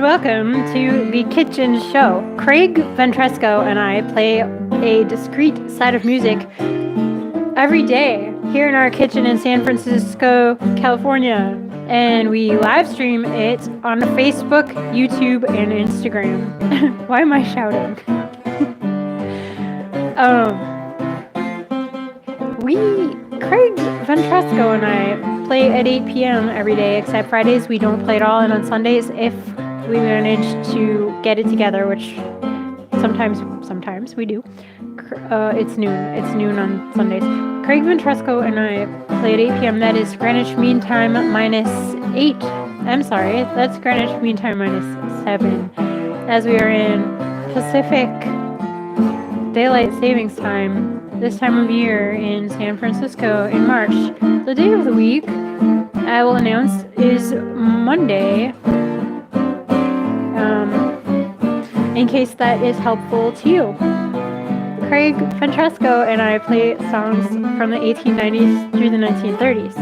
welcome to the kitchen show. Craig Ventresco and I play a discrete side of music every day here in our kitchen in San Francisco, California. And we live stream it on Facebook, YouTube, and Instagram. Why am I shouting? Craig Ventresco and I play at 8 p.m. every day, except Fridays we don't play at all, and on Sundays, if we manage to get it together, which sometimes we do, it's noon. It's noon on Sundays. Craig Ventresco and I play at 8 p.m. That is Greenwich Mean Time minus 8. I'm sorry, that's Greenwich Mean Time minus 7, as we are in Pacific Daylight Savings Time this time of year in San Francisco in March. The day of the week I will announce is Monday, in case that is helpful to you. Craig Ventresco and I play songs from the 1890s through the 1930s.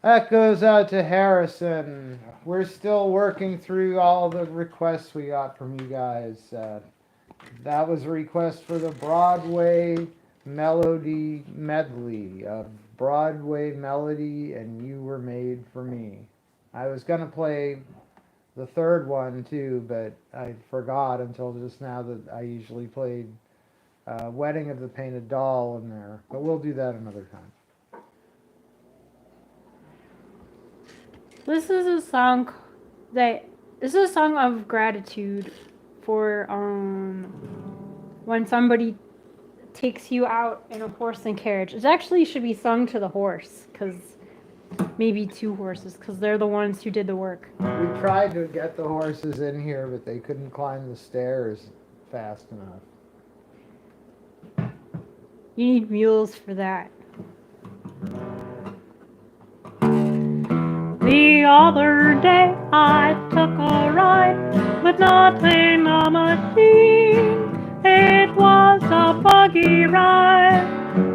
That goes out to Harrison. We're still working through all the requests we got from you guys. That was a request for the Broadway Melody Medley of Broadway Melody and You Were Made for Me. I was going to play the third one too, but I forgot until just now that I usually played Wedding of the Painted Doll in there. But we'll do that another time. This is a song of gratitude for when somebody takes you out in a horse and carriage. It actually should be sung to the horse, because maybe two horses, because they're the ones who did the work. We tried to get the horses in here, but they couldn't climb the stairs fast enough. You need mules for that. The other day I took a ride, but not in a machine. It was a buggy ride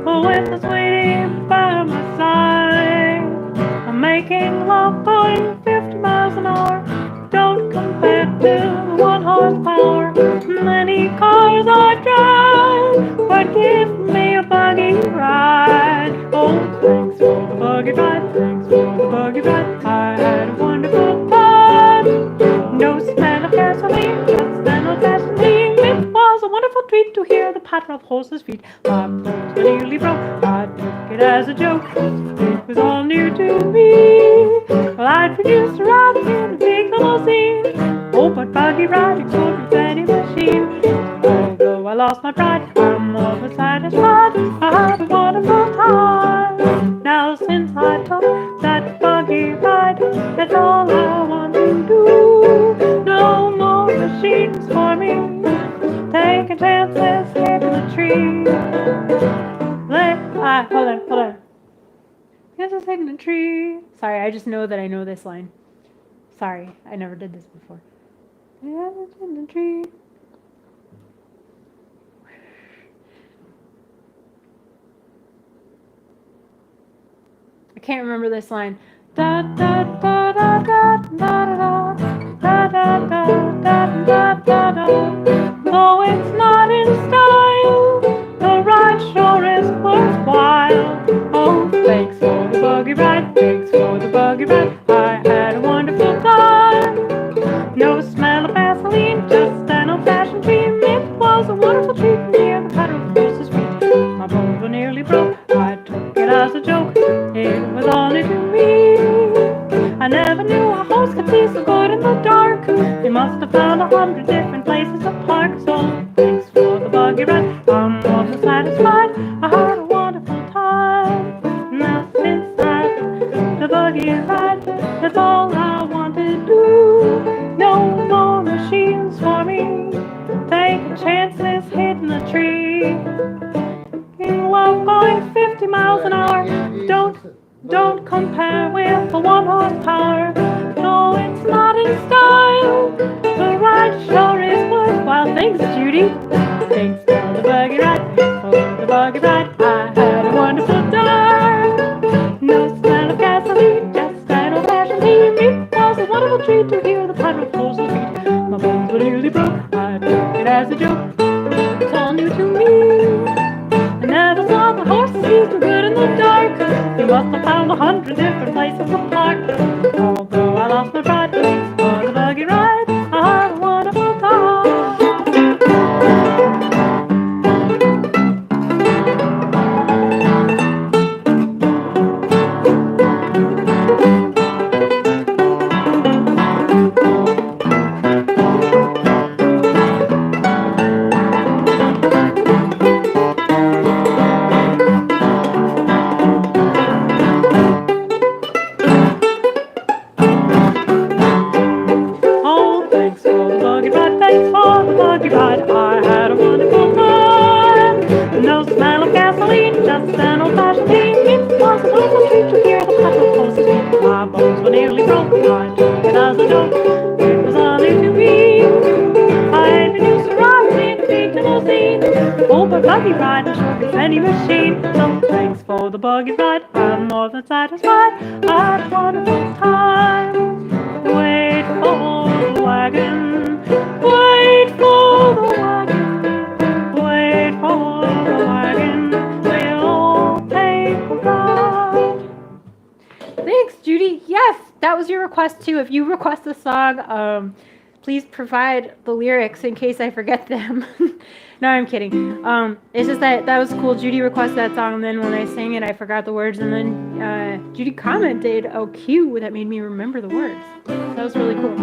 with a sweetie by my side. I'm making love going 50 miles an hour. Don't compare to 1 horsepower. Many cars I drive, but give me a buggy ride. Oh, thanks for the buggy ride, thanks for the buggy ride. I had a wonderful time. No smell of gasoline, just an old gasoline. It was a wonderful treat to hear the patter of horses' feet. My bones were nearly broke. I took it as a joke. It was all new to me. Well, I'd produced a ride in a big limousine. Oh, but buggy riding sold with any machine. Although I lost my pride, I'm more than satisfied. I had a wonderful time. Now since I took that buggy ride, that's all I want to do. No more machines for me. Taking chances, hitting the tree. Hold on. This is hitting the tree. Sorry, I just know that I know this line. Sorry, I never did this before. Yeah, it's in the tree. I can't remember this line. Da da da da da da da da da da da da da. Though it's not in style, the ride sure is worthwhile. Oh, thanks for the buggy ride, thanks for the buggy ride. I had a wonderful time. No smell of gasoline, just an old-fashioned dream. It was a wonderful treat near the patter of horses' feet. My bones were nearly broke. I took it as a joke. It was all new to me. I never knew a horse could see so good in the dark. He must have found 100 different places to park. So thanks for the buggy ride. I'm more than satisfied. I had a wonderful time. Now since the buggy ride, that's all I want to do. No more machines for me. Taking chances, hitting the tree. In love going 50 miles an hour. Don't compare with the 1 horsepower. No, it's not in style. The ride sure is worthwhile. Thanks, Judy. Thanks for the buggy ride. For the buggy ride, I had a wonderful time. No smell of gasoline, just an old-fashioned dream. It was a wonderful treat to hear the patter of horses' feet. My bones were nearly broke. I took it as a joke. It's all new to me. I never saw the horses see so good in the dark. He must have found 100 different places to park. Although I lost my pride, thanks for the buggy ride. I had a wonderful time. I had a wonderful time. No smell of gasoline, just an old-fashioned dream. It was a wonderful treat to hear the patter of horses' feet. My bones were nearly broke. I took it as a joke. It was all new to me. I had been used to riding in a big limousine. Oh, but buggy riding sure beats any machine. So thanks for the buggy ride. I'm more than satisfied. I had a wonderful time. Wait for the wagon. Wait for the wagon. Wait for the wagon. We'll take a ride. Thanks, Judy. Yes, that was your request too. If you request a song, please provide the lyrics in case I forget them. No, I'm kidding. It's just that was cool. Judy requested that song, and then when I sang it, I forgot the words, and then Judy commented, "Oh, cue," that made me remember the words. That was really cool.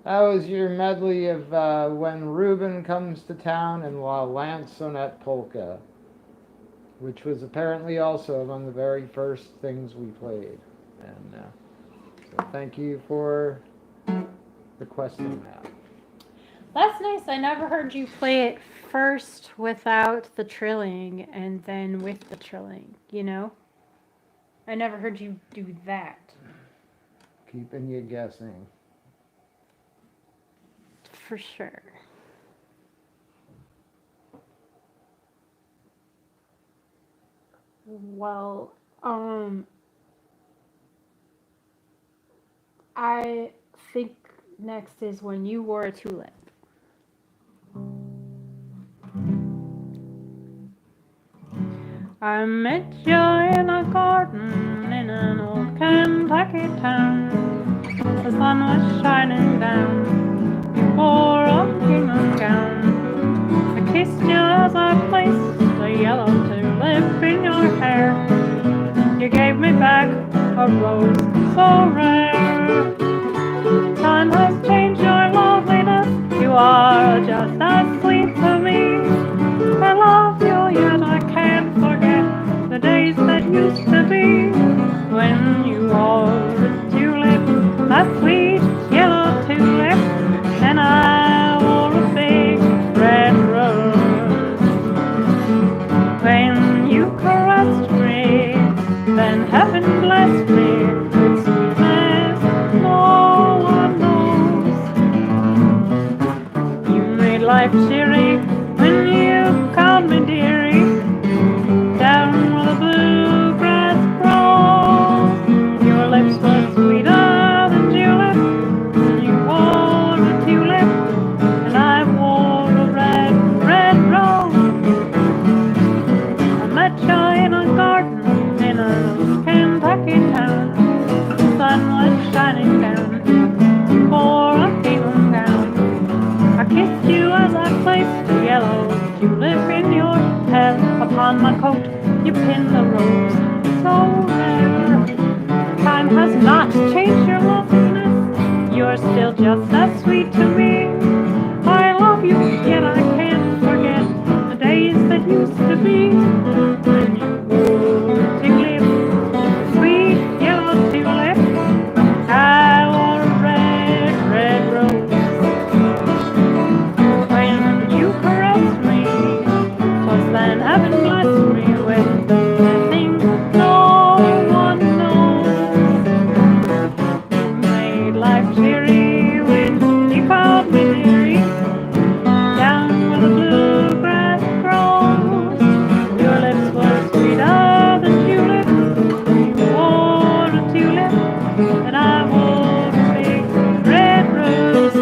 That was your medley of When Reuben Comes to Town and La Lansonette Polka, which was apparently also among the very first things we played. And so thank you for requesting that. That's nice. I never heard you play it first without the trilling and then with the trilling, you know? I never heard you do that. Keeping you guessing. For sure. Well, I think next is When You Wore a Tulip. I met you in a garden in an old Kentucky town. The sun was shining down. You wore a gingham gown. I kissed you as I placed a yellow tulip in your hair. You gave me back a rose so rare. Time has changed your loveliness. You are just as sweet to me. I love you, yet I can't forget the days that used to be when you wore a tulip, a sweet yellow tulip, and I wore a big red rose. When you caressed me, then heaven blessed me with sweetness no one knows. You made life cheery when you called me dearie, down where the bluegrass grows. Your lips were sweeter than julep, and you wore a tulip, and I wore a red, red rose. I met you in a garden in a Kentucky town. The sun was shining down. You wore a gingham gown. I kissed you as I placed a yellow tulip in your hair. Upon my coat you pinned a rose so rare. Time has not changed your loveliness. You're still just as sweet to me. I love you, yet I can't forget the days that used to be when you wore a tulip, sweet yellow tulip. I wore a red, red rose. When you caressed me, 'twas then heaven blessed me with the thing no one knows. You made life cheery when you called me dearie, down where the bluegrass grows. Your lips were sweeter than julep. You wore a tulip, and I wore a big red rose.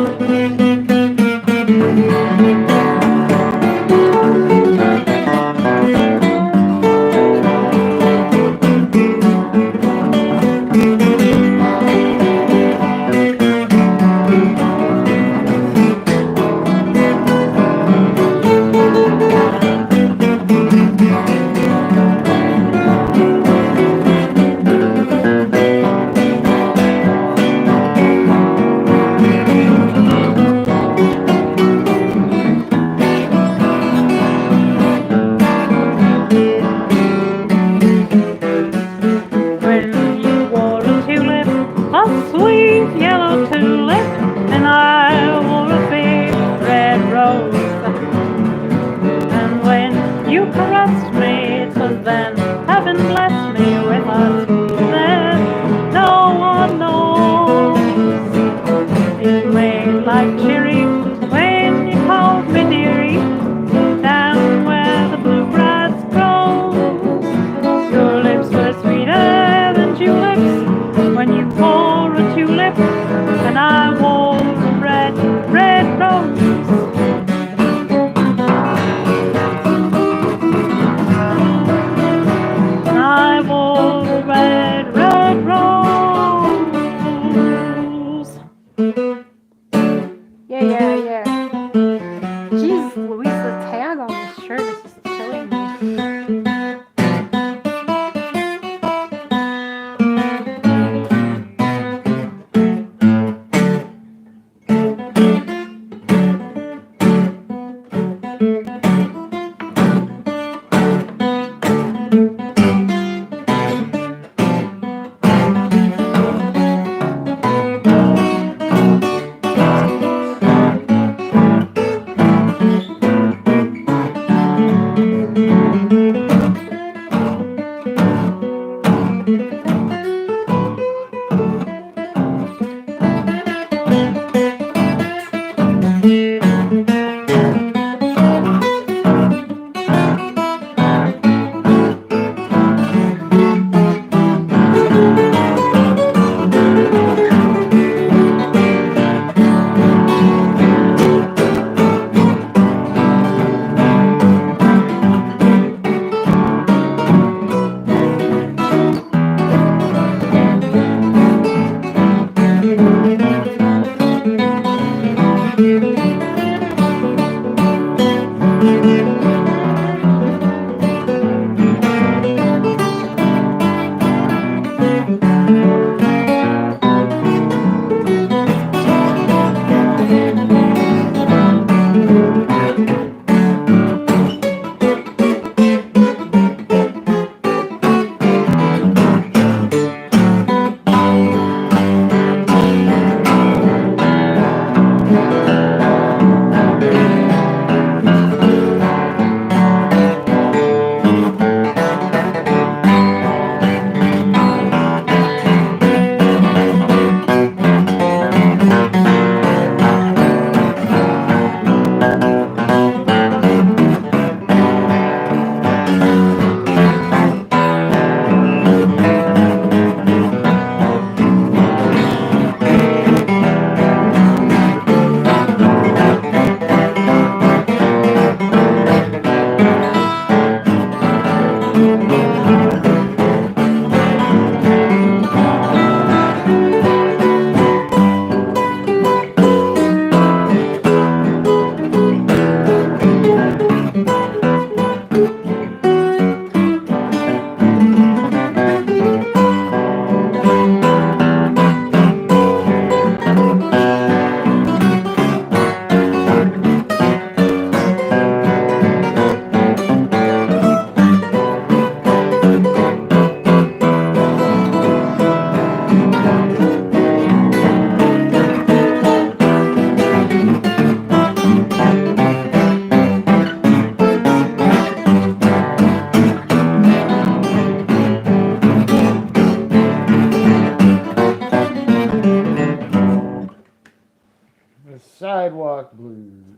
Sidewalk Blues.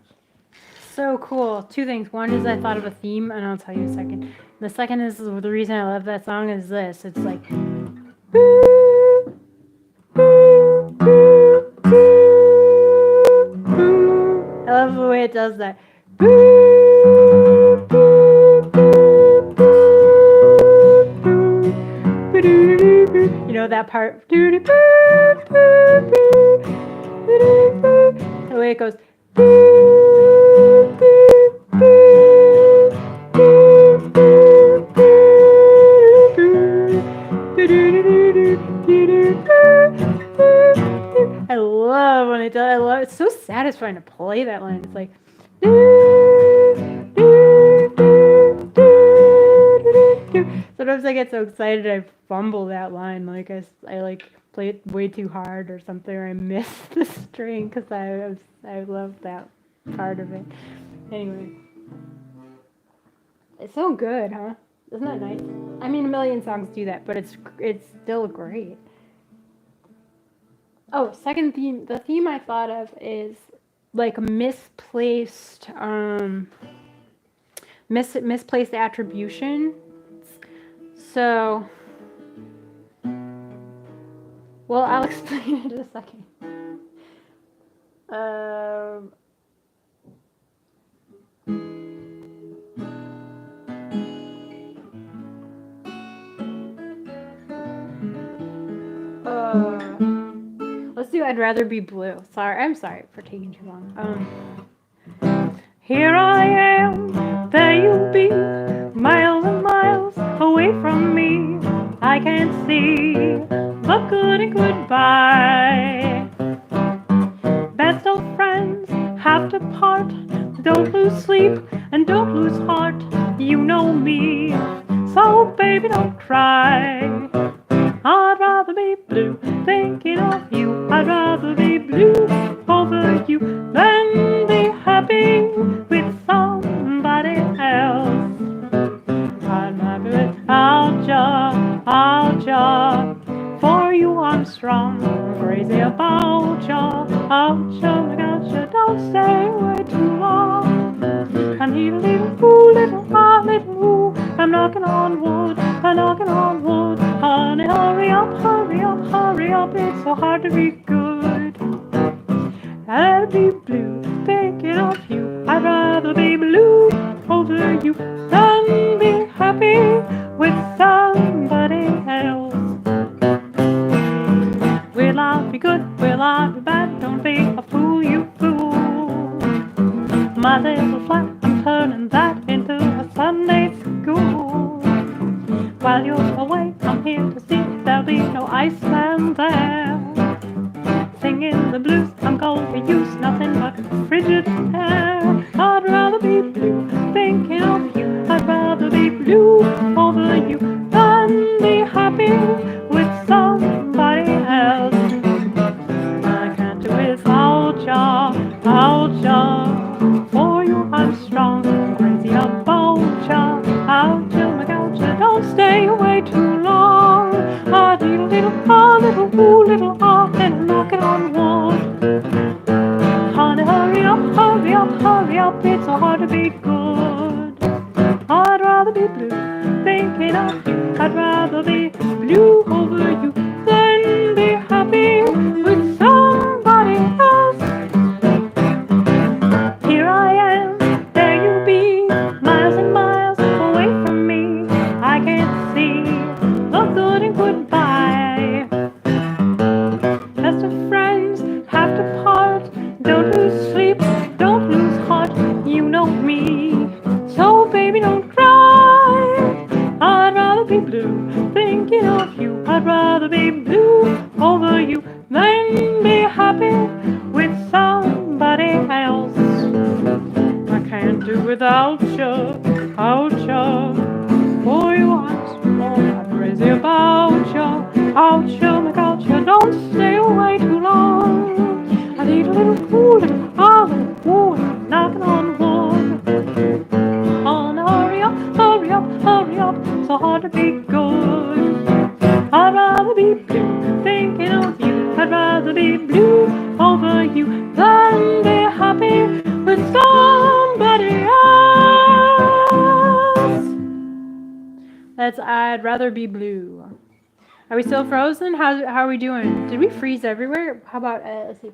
So cool. Two things. One is I thought of a theme, and I'll tell you a second. The second is the reason I love that song is this. It's like. I love the way it does that. You know that part? The way it goes. I love when it does. I love it's so satisfying to play that line. It's like sometimes I get so excited I fumble that line. Like I like play it way too hard or something, or I miss the string because I love that part of it. Anyway, it's so good, huh? Isn't that nice? I mean, a million songs do that, but it's still great. Oh, second theme. The theme I thought of is like misplaced misplaced attribution. So, well, I'll explain it in a second. Let's do I'd Rather Be Blue. I'm sorry for taking too long. Here I am, there you be, miles and miles away from me. I can't see the good and goodbye. Best of friends have to part. Don't lose sleep and don't lose heart. You know me, so baby don't cry. I'd rather be blue thinking of you. I'd rather be blue over you than be happy with somebody else. I'm happy without you, for you I'm strong, crazy about you, without you, don't stay away too long. I need a little ooh, little ah, little ooh. I'm knocking on wood, honey, hurry up, it's so hard to be good. I'd be blue, thinking of you. I'd rather be blue over you than be happy with somebody else. Will I be good? Will I be bad? Don't be a fool, you fool. My little flat, I'm turning that into a Sunday school. While you're away, I'm here to see there'll be no Iceland there. Singing the blues, I'm going to use nothing but frigid air. I'd rather be blue, thinking of you. I'd rather be blue over you than be happy with somebody else. I can't do without ya, for you I'm strong, crazy about ya, don't stay away too long. I need a little ah, little ooh, little ah, and I'm knocking on wood. Honey, hurry up, it's so hard to be good. I'd rather be blue, thinking of you. I'd rather be blue over you than be happy with somebody else. Here I am, there you be, miles and miles away from me. I can't see the good and goodbye. Best of friends have to part. Don't lose sleep, don't lose heart. You know me, so baby don't cry. I'd rather be blue, thinking of you. I'd rather be blue over you than be happy with somebody else. I can't do without you, for you I'm crazy about you, without you, don't stay away too long. I need a little cool, little olive wood, knocking on wood. Oh, hurry up, so hard to be good. I'd rather be blue, thinking of you. I'd rather be blue over you than be I'd rather be blue. Are we still frozen? How are we doing? Did we freeze everywhere? How about, let's see.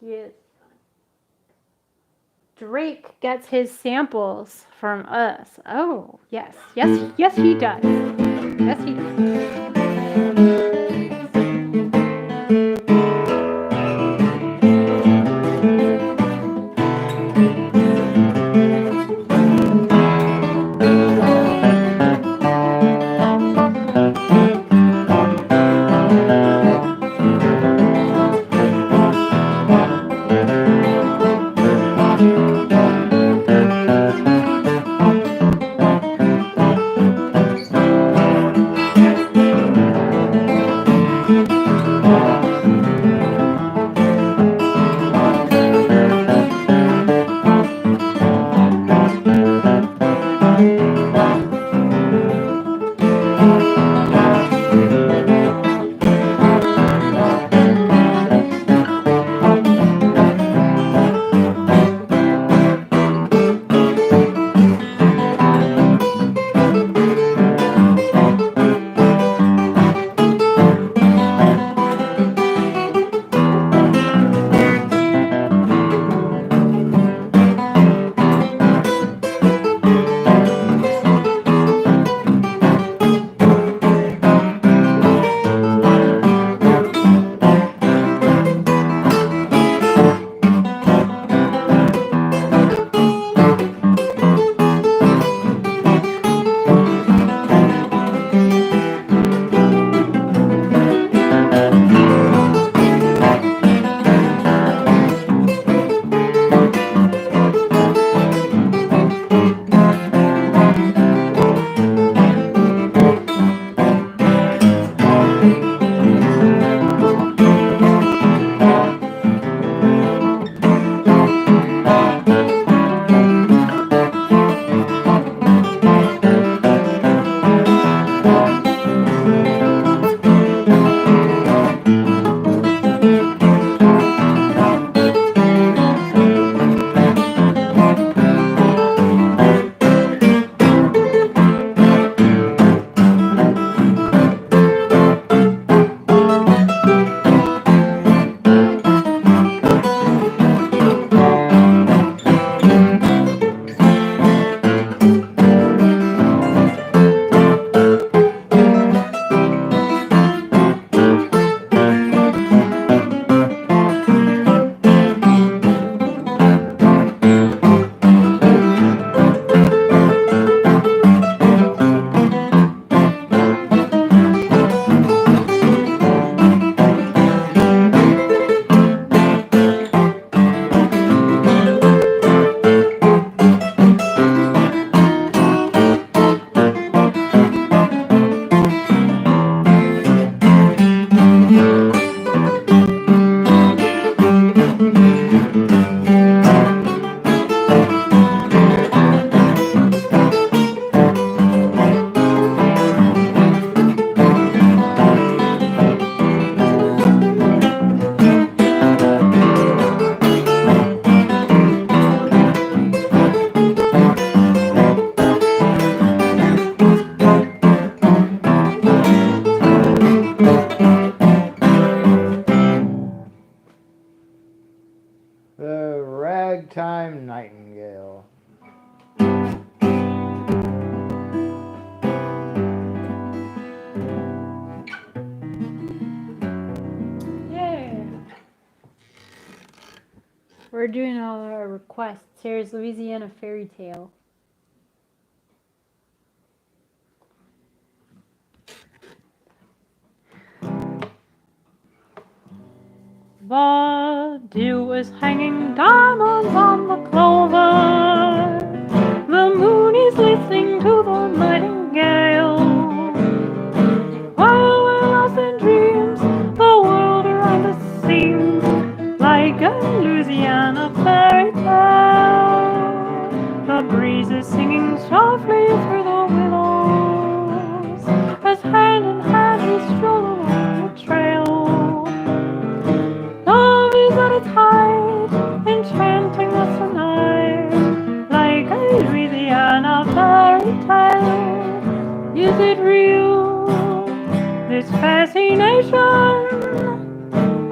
Yes. Drake gets his samples from us. Oh, yes. Yes, he does. Yes, he does. The Ragtime Nightingale. Yeah. We're doing all our requests. Here's Louisiana Fairy Tale. The dew is hanging diamonds on the clover. The moon is listening to the nightingale. While we're lost in dreams, the world around us seems like a Louisiana fairy tale. The breeze is singing softly through the willows as hand in hand we stroll along the trail. Love is at its height, enchanting us tonight, like a Louisiana fairy tale. Music it real? This fascination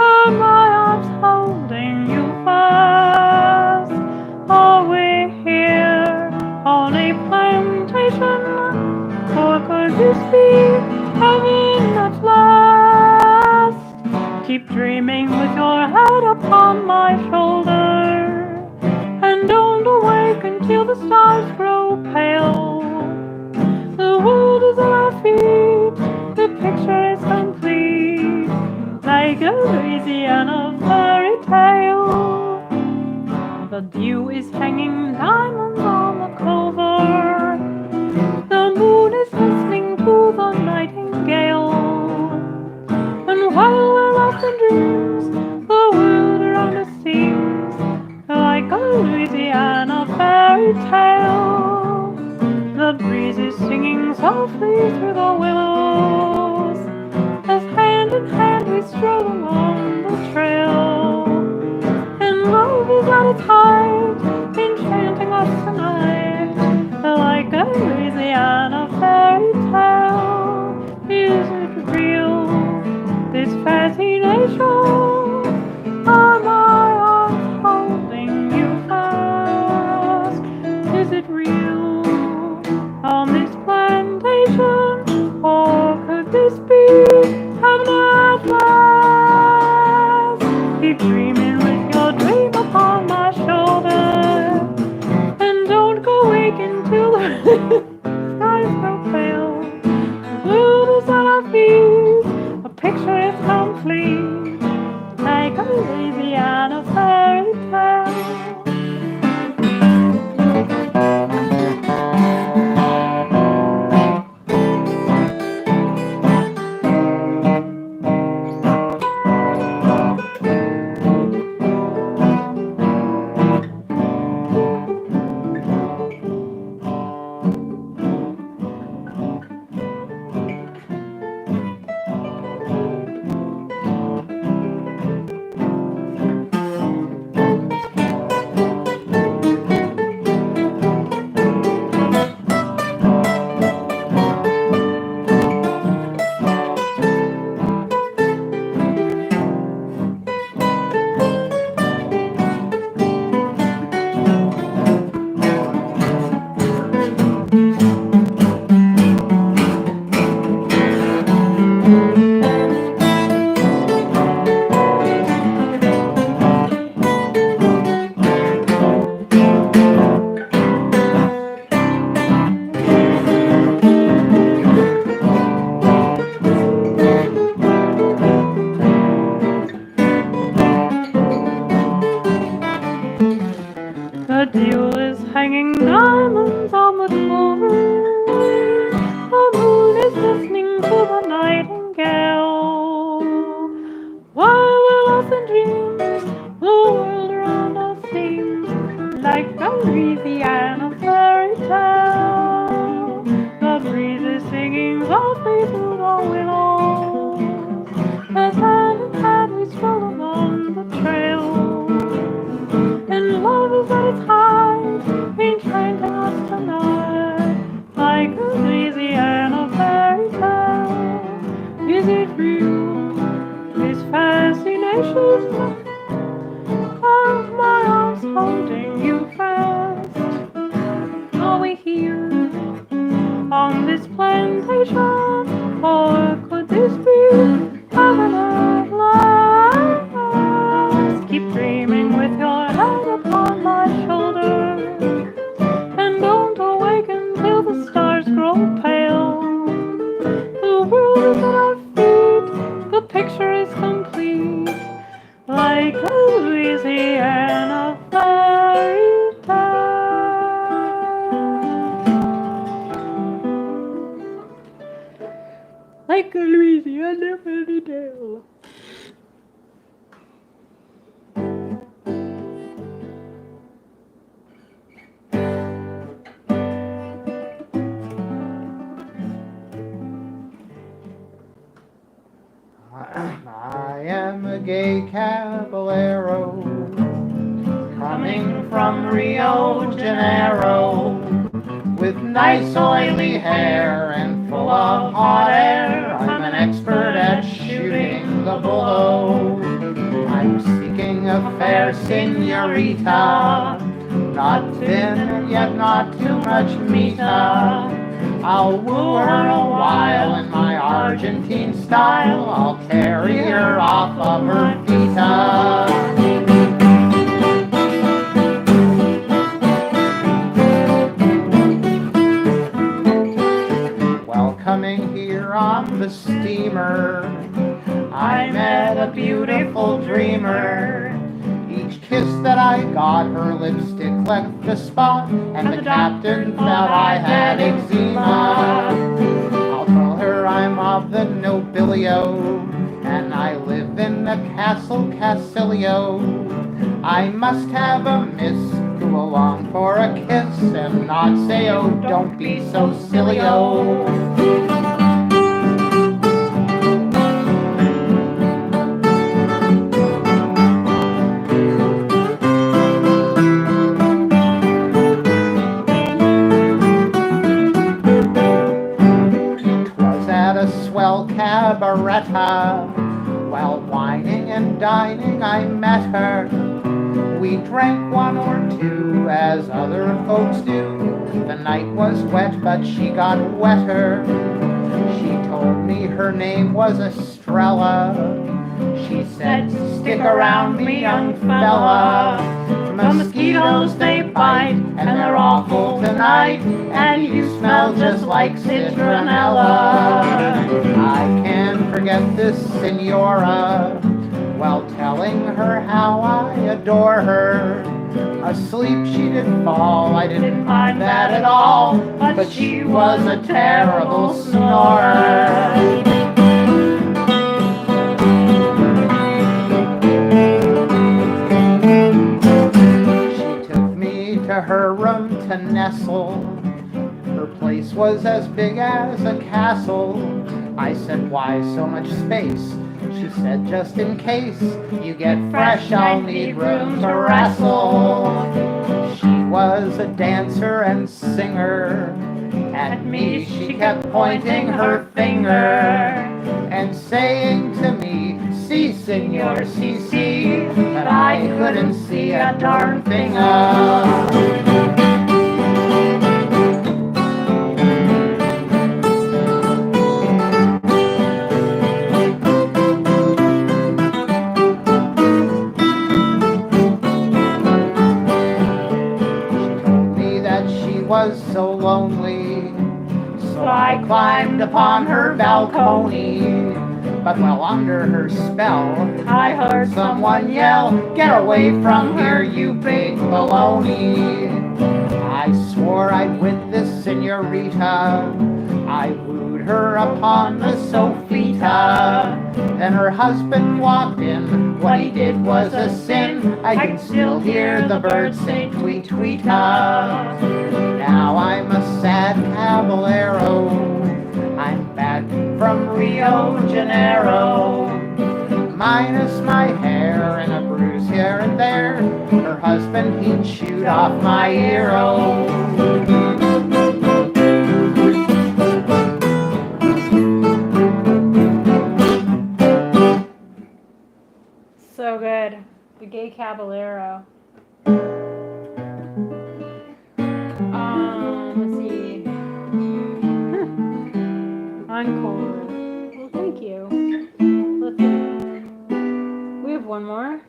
of my arms holding you fast. Are we here on a plantation, or could this be heaven at last? Keep dreaming with your head upon my shoulder, and don't awake until the stars grow pale. The world is at our feet, the picture is complete, like a Louisiana fairy tale. The dew is hanging diamonds on the clover, the moon is listening to the nightingale, and while we're lost in dreams, the world around us seems like a Louisiana fairy tale. The breeze is singing softly through the willows, as hand in hand we stroll along the trail. And love is at its height, enchanting us tonight, like a Louisiana fairy tale. Is it real, this fascination? Are my arms holding you fast? Is it real on this plantation, or could this be heaven at last? Keep dreaming with your dream upon my shoulder, and don't go wake until the skies grow pale. The world is at our feet, a picture is complete, like a Louisiana fairy tale. The dew is hanging diamonds on the clover, the moon is listening to the nightingale. While we're lost in dreams, the world around us seems like a Louisiana fairy tale. The breeze is singing softly through the willows, as hand in hand we stroll along the trail. And love is at its height, enchanting us tonight, like a Louisiana fairy tale. Is it real, this fascination of my arms holding you fast? Are we here on this plantation, or could this be heaven at last? Keep dreaming with your head upon my shoulder, and don't awake until the stars grow pale. The world is at our feet, the picture is complete, like a Louisiana fairy tale. Like a Louisiana fairy tale. I am a gay caballero coming from Rio Janeiro with nice oily hair and full of hot air. I'm an expert at shooting the bull. I'm seeking a fair senorita, not thin yet not too much mita. I'll woo her a while in my Argentine style. I'll carry her off of her fita. Coming here on the steamer, I met a beautiful dreamer. Each kiss that I got, her lipstick left the spot, and the captain thought I had eczema. I'll tell her I'm of the nobilio, and I live in the Castle Casilio. I must have a miss who along for a kiss, and not say, oh, don't be so silly-o. Swell cabaretta, while wining and dining I met her. We drank one or two as other folks do. The night was wet but she got wetter. She told me her name was Estrella. She said, stick around me, young fella. Mosquitoes they bite and they're awful tonight, and you smell just like citronella. I can't forget this senora while telling her how I adore her. Asleep she did fall, I didn't mind that at all, but she was a terrible snorer. To her room to nestle. Her place was as big as a castle. I said, why so much space? She said, just in case you get fresh, I'll need room to wrestle. She was a dancer and singer. At me she kept pointing her finger and saying to me, si, senor, si, si, but I couldn't see a darn thing was so lonely, so I climbed upon her balcony. But while under her spell, I heard someone yell, get away from here, you big baloney. I swore I'd win this senorita. I wooed her upon the sofita. Then her husband walked in. What he did was a sin. I can still hear the birds sing tweet tweeta. Now I'm a sad caballero. I'm back from Rio Janeiro, minus my hair and a bruise here and there. Her husband, he'd shoot off my ear-o. So good. The Gay Caballero. Let's see. Encore. Well, thank you. Let's see. We have one more.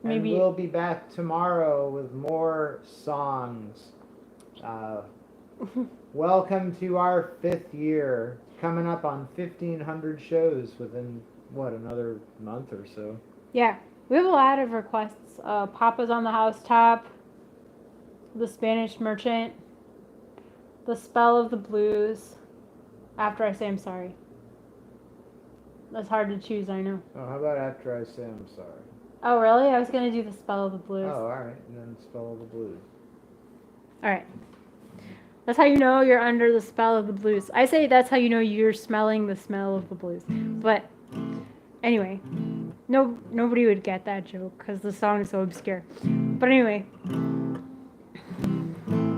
Maybe. And we'll be back tomorrow with more songs. Welcome to our 5th year. Coming up on 1,500 shows within, another month or so. Yeah. We have a lot of requests. Papa's on the Housetop. The Spanish Merchant. The Spell of the Blues. After I Say I'm Sorry. That's hard to choose, I know. Oh, how about After I Say I'm Sorry? Oh, really? I was going to do The Spell of the Blues. Oh, alright. And then Spell of the Blues. Alright. That's how you know you're under the spell of the blues. I say that's how you know you're smelling the smell of the blues. But anyway, nobody would get that joke because the song is so obscure. But anyway,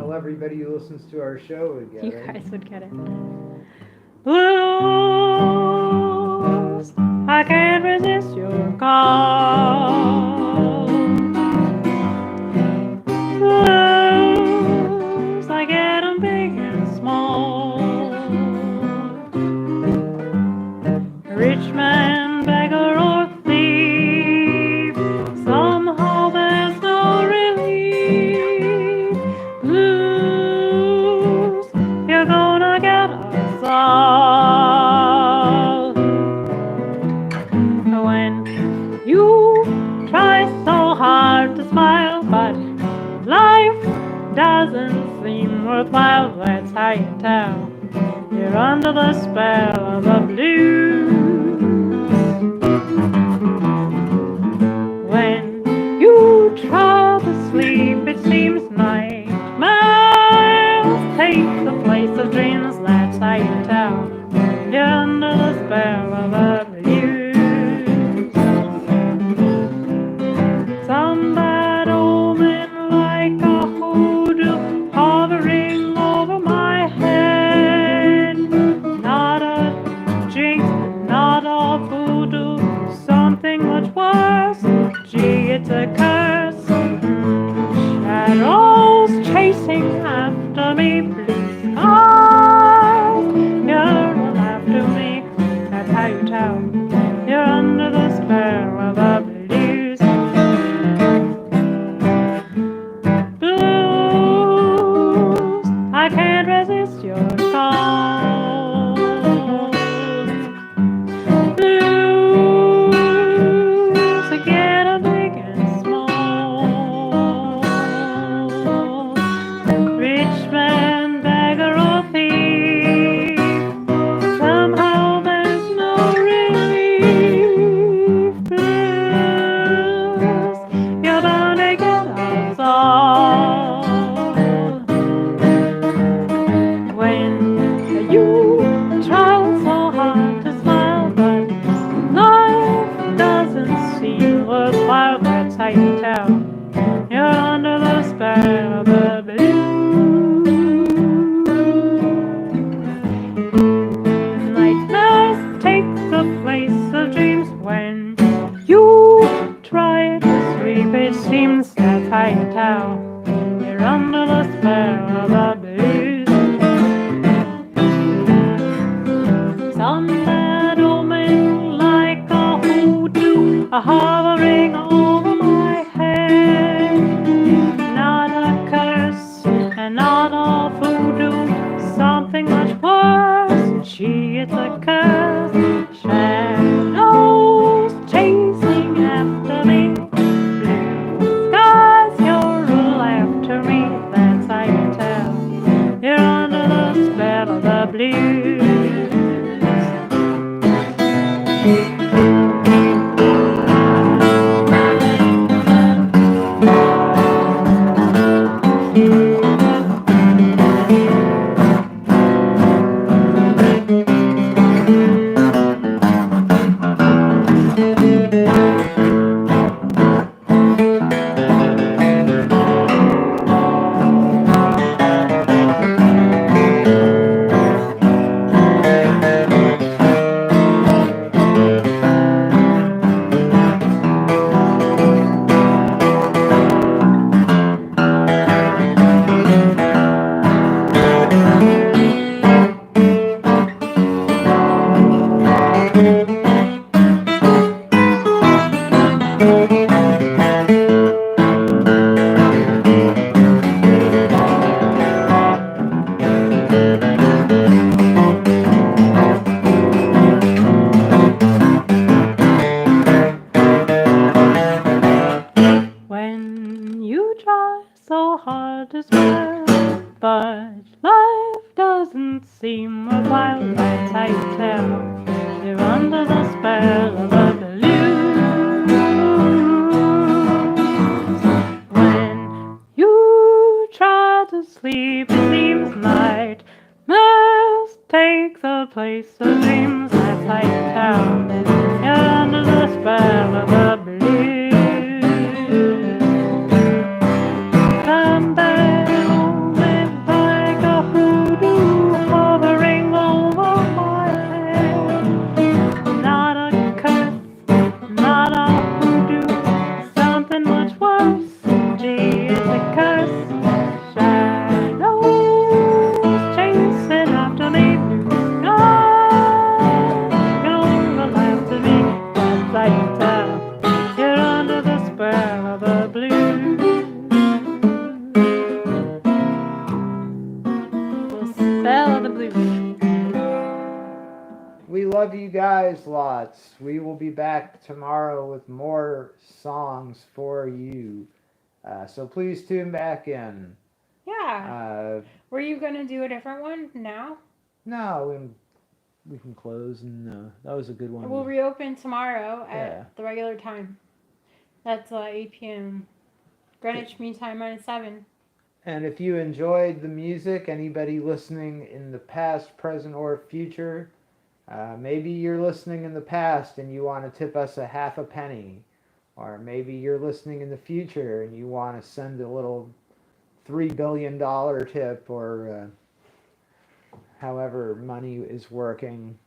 tell everybody who listens to our show would get You it. guys would get it. Blues, I can't resist your call. Blues, I get 'em big and small. Rich man, beggar, or thief, somehow there's no relief. Blues, you're gonna get us all. When you try so hard to smile, but life doesn't seem worthwhile, that's how you tell you're under the spell of the blues. When you try to sleep, it seems nightmares take the place of dreams, that's how you tell you're under the spell of the blues. Some bad omen like a hoodoo hovering over my head. Not a jinx, not a voodoo, something much worse. Gee, it's a curse. Shadows chasing after me, blue skies yearning after me. That's how you tell you're under the spell of the blues. Blues, I can't resist your call. Blues, again a big and small. Rich man, beggar, or thief, somehow there's no relief. Blues, you're bound to get us all. When you try so hard to smile, but life doesn't seem worthwhile, that's how you tell you're under the spell of the blues. Nightmares take the place of dreams when you try to sleep, it seems, that's how you tell you're under the spell of the blues. Some bad omen like a hoodoo hovering over my head. Not a curse and not a voodoo, something much worse. Gee, it's a curse. Shadows chasing after me, blue skies you're all after me, that's how you tell you're under the spell of the blues. When you try so hard to smile, but life doesn't seem worthwhile, that's how you tell you're under the spell of the blues. When you try to sleep, it seems nightmares take the place of dreams, that's how you tell you're under the spell of the blues. Some bad omen not all who do something much worse. G is a curse. Shadows chasing after me. Gonna laugh to me. Yes, I can tell. You're under the spell of the blues. The spell of the blues. We love you guys lots. We will be back tomorrow with more songs for you. So please tune back in. Yeah. Were you gonna do a different one now? No, we can close, and that was a good one. We'll reopen tomorrow Yeah. at the regular time. That's 8 p.m. Greenwich Mean Time -7. And if you enjoyed the music, anybody listening in the past, present, or future, maybe you're listening in the past and you want to tip us a half a penny. Or maybe you're listening in the future and you want to send a little $3 billion tip, or however money is working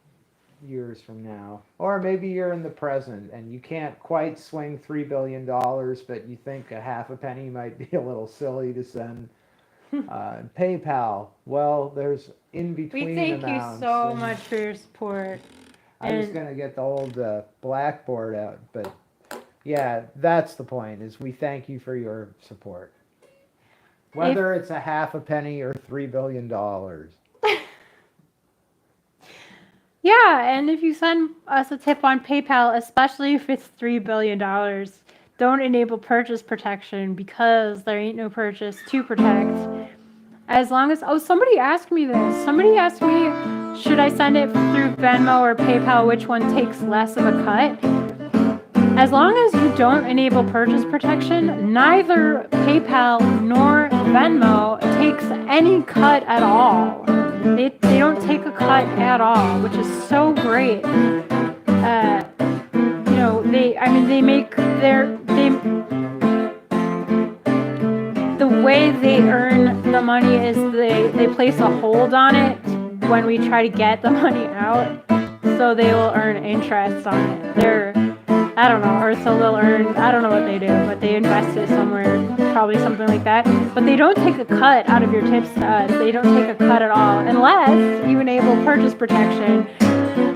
years from now. Or maybe you're in the present and you can't quite swing $3 billion, but you think a half a penny might be a little silly to send. PayPal, well, there's in between We thank amounts. you so much for your support. I was going to get the old blackboard out, but yeah, that's the point, is we thank you for your support. Whether it's a half a penny or $3 billion. Yeah, and if you send us a tip on PayPal, especially if it's $3 billion, don't enable purchase protection, because there ain't no purchase to protect. As long as, somebody asked me this. Somebody asked me, should I send it through Venmo or PayPal, which one takes less of a cut? As long as you don't enable purchase protection, neither PayPal nor Venmo takes any cut at all. They don't take a cut at all, which is so great. The way they earn the money is they place a hold on it when we try to get the money out, so they will earn interest on it. I don't know, or so they'll earn, I don't know what they do, but they invest it somewhere, probably something like that. But they don't take a cut out of your tips to us. They don't take a cut at all, unless you enable purchase protection.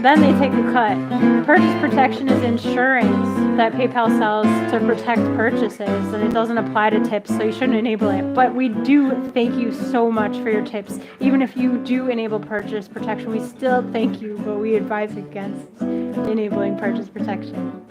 Then they take a cut. Purchase protection is insurance that PayPal sells to protect purchases, and it doesn't apply to tips, so you shouldn't enable it. But we do thank you so much for your tips. Even if you do enable purchase protection, we still thank you, but we advise against enabling purchase protection.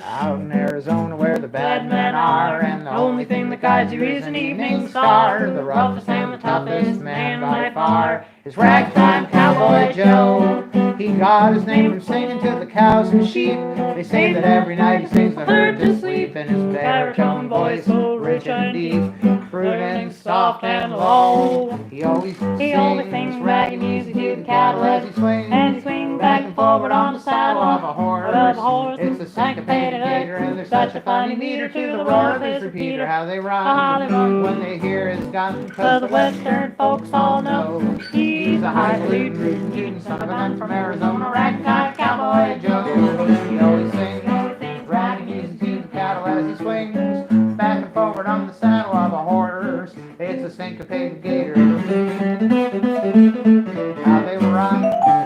Out in Arizona where the bad men are, and the only thing that guides you is an evening star. The roughest and the toughest man by far is Ragtime Cowboy Joe. He got his name from singing to the cows and sheep. They say that every night he sings the herd to sleep, in his baritone voice so rich and deep, crooning soft and low. He always sings raggy music to the cattle as he swings, and he swings back and forward on the saddle of a horse. It's a syncopated gator, and there's such a funny meter to the roar of his repeater. How they run when they hear his gun, 'cause the western folks all know he's a highfalutin, rootin' son of a gun from Arizona, Ragtime Cowboy Joe. He always sings raggy music to the cattle as he swings back and forward on the saddle of a horse. It's a syncopated gator. How they run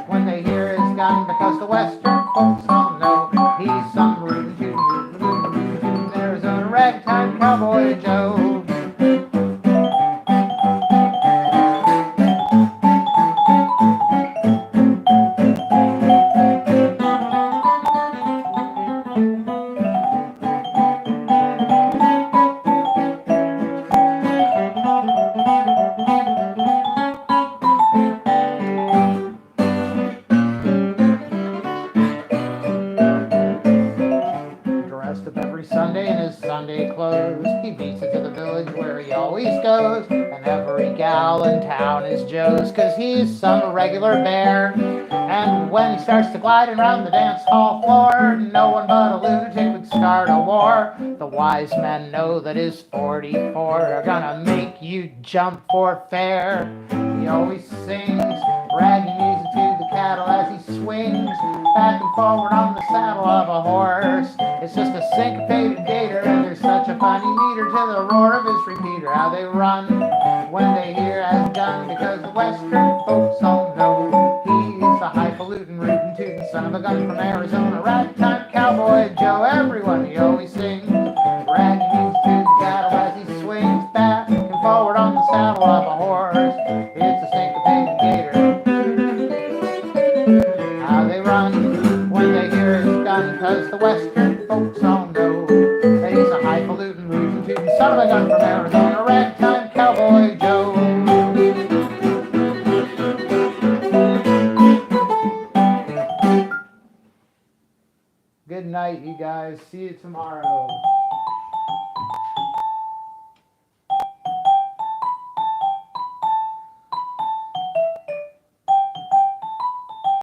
when they hear his gun, because the western folks all know he's some rootin' Arizona Ragtime Cowboy Joe. Sunday in his Sunday clothes, he beats it to the village where he always goes, and every gal in town is Joe's, 'cause he's some regular bear. And when he starts to gliding round the dance hall floor, no one but a lunatic would start a war. The wise men know that his 44 are gonna make you jump for fair. He always sings raggy music to the cattle as he swings back and forward on the saddle of a horse. It's just a syncopated gator, and there's such a funny meter to the roar of his repeater. How they run when they hear has done, because the western folks all know he's the highfalutin, rootin' tootin' son of a gun from Arizona. Ragtime cowboy Joe, everyone he always sings. Bragging news to the cattle as he swings back and forward on the saddle of a horse. It's a syncopated gator. How they run when they hear it's done, cause the western folks all know that he's a highfalutin, rootin' tootin' son of a gun from Arizona. Ragtime cowboy Joe. Good night, you guys. See you tomorrow.